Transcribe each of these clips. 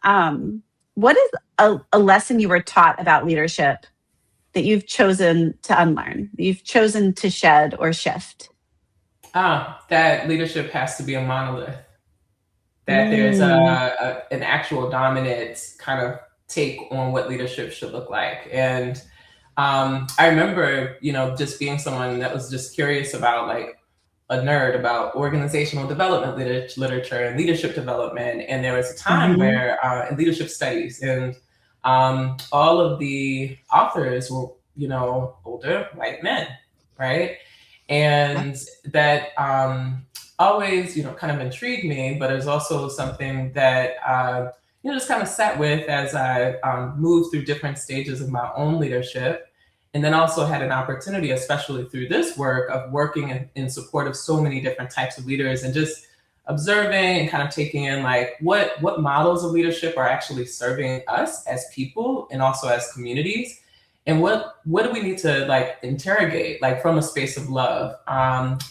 What is a lesson you were taught about leadership that you've chosen to unlearn, that you've chosen to shed or shift? That leadership has to be a monolith, that there's Mm. an actual dominant kind of take on what leadership should look like. And I remember, just being someone that was just curious about, like, a nerd about organizational development literature and leadership development. And there was a time Hmm. where in leadership studies, and all of the authors were, older white men, right? And that always, kind of intrigued me, but it was also something that, just kind of sat with as I moved through different stages of my own leadership. And then also had an opportunity, especially through this work, of working in support of so many different types of leaders, and just observing and kind of taking in, like, what models of leadership are actually serving us as people and also as communities, and what do we need to, like, interrogate, like, from a space of love,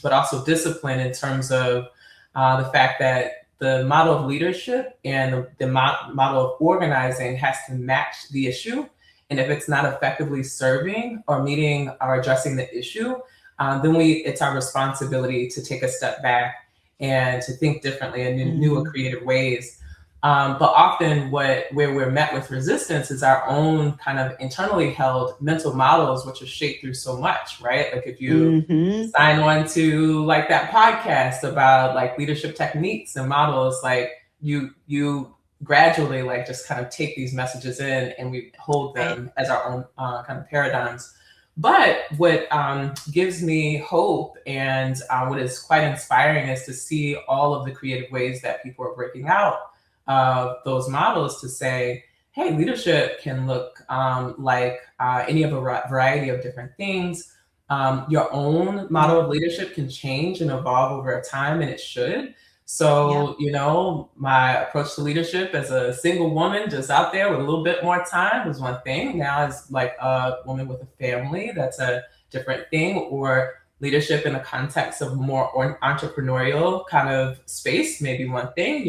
but also discipline, in terms of the fact that the model of leadership and the model of organizing has to match the issue. And if it's not effectively serving or meeting or addressing the issue, then it's our responsibility to take a step back and to think differently in new and Mm. creative ways. But often where we're met with resistance is our own kind of internally held mental models, which are shaped through so much, right? Like, if you Hmm. sign on to, like, that podcast about, like, leadership techniques and models, like, you gradually, like, just kind of take these messages in, and we hold Right. them as our own kind of paradigms. But what gives me hope, and what is quite inspiring, is to see all of the creative ways that people are breaking out of those models to say, hey, leadership can look like any of a variety of different things. Your own model of leadership can change and evolve over time, and it should. Yep. So, my approach to leadership as a single woman just out there with a little bit more time was one thing. Now, as, like, a woman with a family, that's a different thing. Or leadership in the context of more entrepreneurial kind of space, maybe one thing.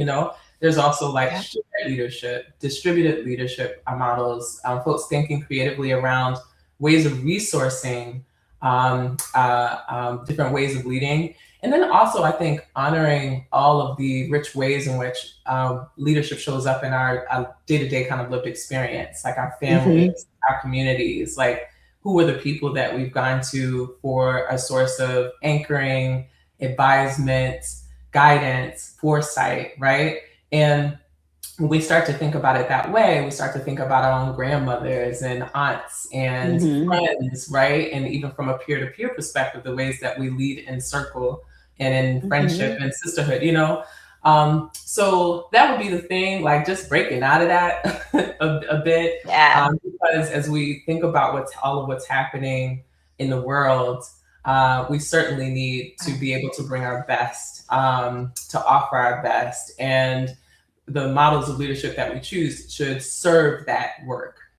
There's also, like, Yep. shared leadership, distributed leadership models, folks thinking creatively around ways of resourcing, different ways of leading. And then also, I think, honoring all of the rich ways in which leadership shows up in our day-to-day kind of lived experience, like our Hmm. families, our communities, like, who are the people that we've gone to for a source of anchoring, advisement, guidance, foresight, right? And when we start to think about it that way, we start to think about our own grandmothers and aunts and Hmm. friends, right? And even from a peer-to-peer perspective, the ways that we lead in circle and in friendship Hmm. and sisterhood. So that would be the thing, like, just breaking out of that a bit, Yeah. because as we think about all of what's happening in the world, we certainly need to be able to bring our best, to offer our best, and the models of leadership that we choose should serve that work.